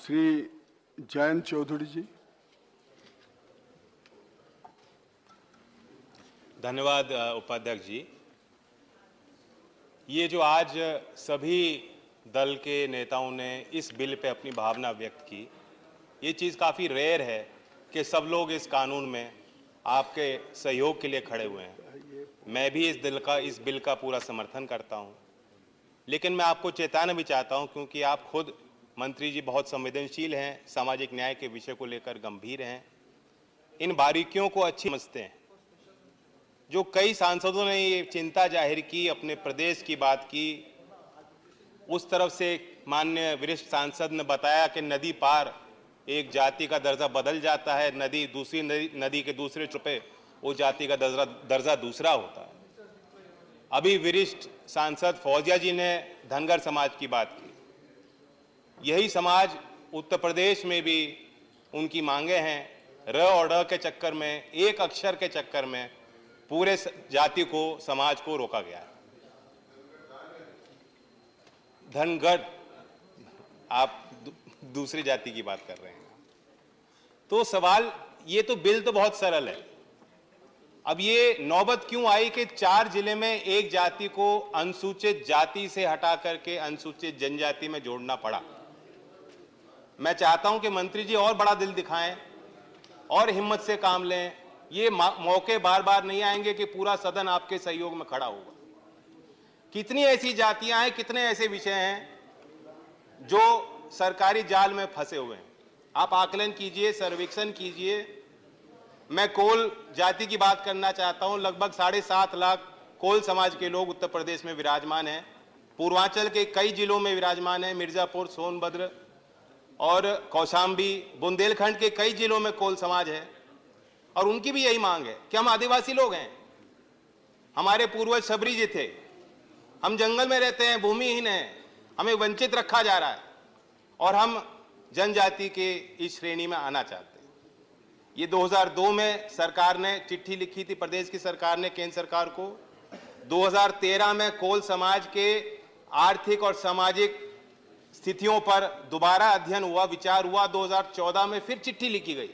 श्री जयंत चौधरी जी। धन्यवाद उपाध्यक्ष जी। ये जो आज सभी दल के नेताओं ने इस बिल पे अपनी भावना व्यक्त की, ये चीज़ काफ़ी रेयर है कि सब लोग इस कानून में आपके सहयोग के लिए खड़े हुए हैं। मैं भी इस बिल का पूरा समर्थन करता हूँ, लेकिन मैं आपको चेताना भी चाहता हूँ, क्योंकि आप खुद मंत्री जी बहुत संवेदनशील हैं, सामाजिक न्याय के विषय को लेकर गंभीर हैं, इन बारीकियों को अच्छी समझते हैं। जो कई सांसदों ने ये चिंता जाहिर की, अपने प्रदेश की बात की, उस तरफ से माननीय वरिष्ठ सांसद ने बताया कि नदी पार एक जाति का दर्जा बदल जाता है, दूसरी नदी के दूसरे छोर पे वो जाति का दर्जा दूसरा होता है। अभी वरिष्ठ सांसद फौजिया जी ने धनगर समाज की बात की। यही समाज उत्तर प्रदेश में भी उनकी मांगे हैं। र और ड के चक्कर में, एक अक्षर के चक्कर में पूरे जाति को, समाज को रोका गया है। धनगर, आप दूसरी जाति की बात कर रहे हैं। तो सवाल, ये तो बिल तो बहुत सरल है। अब ये नौबत क्यों आई कि 4 जिले में एक जाति को अनुसूचित जाति से हटा करके अनुसूचित जनजाति में जोड़ना पड़ा। मैं चाहता हूं कि मंत्री जी और बड़ा दिल दिखाएं और हिम्मत से काम लें। ये मौके बार बार नहीं आएंगे कि पूरा सदन आपके सहयोग में खड़ा होगा। कितनी ऐसी जातियां हैं, कितने ऐसे विषय हैं जो सरकारी जाल में फंसे हुए हैं। आप आकलन कीजिए, सर्वेक्षण कीजिए। मैं कोल जाति की बात करना चाहता हूं। लगभग 7.5 लाख कोल समाज के लोग उत्तर प्रदेश में विराजमान हैं। पूर्वांचल के कई जिलों में विराजमान हैं, मिर्जापुर, सोनभद्र और कौशाम्बी। बुंदेलखंड के कई जिलों में कोल समाज है और उनकी भी यही मांग है कि हम आदिवासी लोग हैं, हमारे पूर्वज शबरी जी थे, हम जंगल में रहते हैं, भूमिहीन हैं, हमें वंचित रखा जा रहा है और हम जनजाति के इस श्रेणी में आना चाहते हैं। ये 2002 में सरकार ने चिट्ठी लिखी थी, प्रदेश की सरकार ने केंद्र सरकार को। 2013 में कोल समाज के आर्थिक और सामाजिक स्थितियों पर दोबारा अध्ययन हुआ, विचार हुआ। 2014 में फिर चिट्ठी लिखी गई।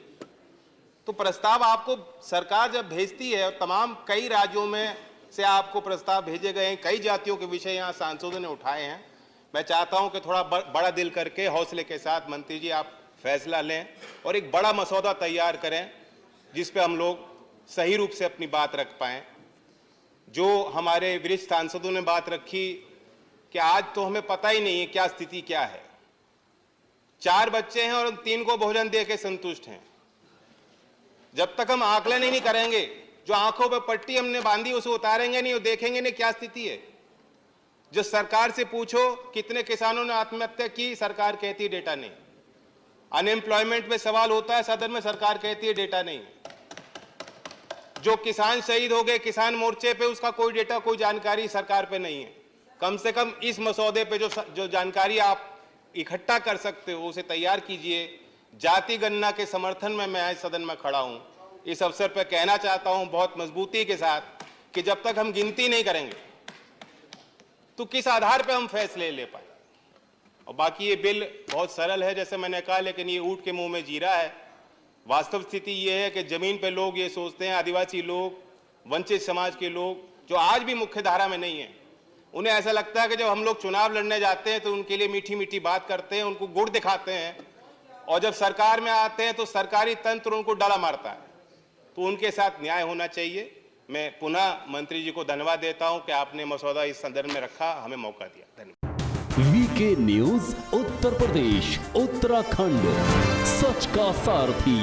तो प्रस्ताव आपको सरकार जब भेजती है, और तमाम कई राज्यों में से आपको प्रस्ताव भेजे गए हैं, कई जातियों के विषय यहाँ सांसदों ने उठाए हैं। मैं चाहता हूं कि थोड़ा बड़ा दिल करके, हौसले के साथ मंत्री जी आप फैसला लें और एक बड़ा मसौदा तैयार करें जिस पे हम लोग सही रूप से अपनी बात रख पाएं। जो हमारे वरिष्ठ सांसदों ने बात रखी कि आज तो हमें पता ही नहीं है क्या स्थिति क्या है। 4 बच्चे हैं और 3 को भोजन दे के संतुष्ट हैं। जब तक हम आकलन ही नहीं करेंगे, जो आंखों पर पट्टी हमने बांधी उसे उतारेंगे नहीं और देखेंगे नहीं क्या स्थिति है। जो सरकार से पूछो कितने किसानों ने आत्महत्या की, सरकार कहती है डेटा नहीं। अनएम्प्लॉयमेंट में सवाल होता है सदन में, सरकार कहती है डेटा नहीं। जो किसान शहीद हो गए किसान मोर्चे पे, उसका कोई डेटा, कोई जानकारी सरकार पे नहीं है। कम से कम इस मसौदे पे जो जानकारी आप इकट्ठा कर सकते हो उसे तैयार कीजिए। जाति गणना के समर्थन में मैं आज सदन में खड़ा हूं। इस अवसर पर कहना चाहता हूं बहुत मजबूती के साथ कि जब तक हम गिनती नहीं करेंगे तो किस आधार पर हम फैसले ले पाए। और बाकी ये बिल बहुत सरल है जैसे मैंने कहा, लेकिन ये ऊंट के मुंह में जीरा है। वास्तव स्थिति ये है कि जमीन पे लोग ये सोचते हैं, आदिवासी लोग, वंचित समाज के लोग जो आज भी मुख्य धारा में नहीं है, उन्हें ऐसा लगता है कि जब हम लोग चुनाव लड़ने जाते हैं तो उनके लिए मीठी मीठी बात करते हैं, उनको गुड़ दिखाते हैं, और जब सरकार में आते हैं तो सरकारी तंत्र उनको डाला मारता है। तो उनके साथ न्याय होना चाहिए। मैं पुनः मंत्री जी को धन्यवाद देता हूं कि आपने मसौदा इस संदर्भ में रखा, हमें मौका दिया। धन्यवाद। वीके न्यूज उत्तर प्रदेश उत्तराखंड, सच का सारथी।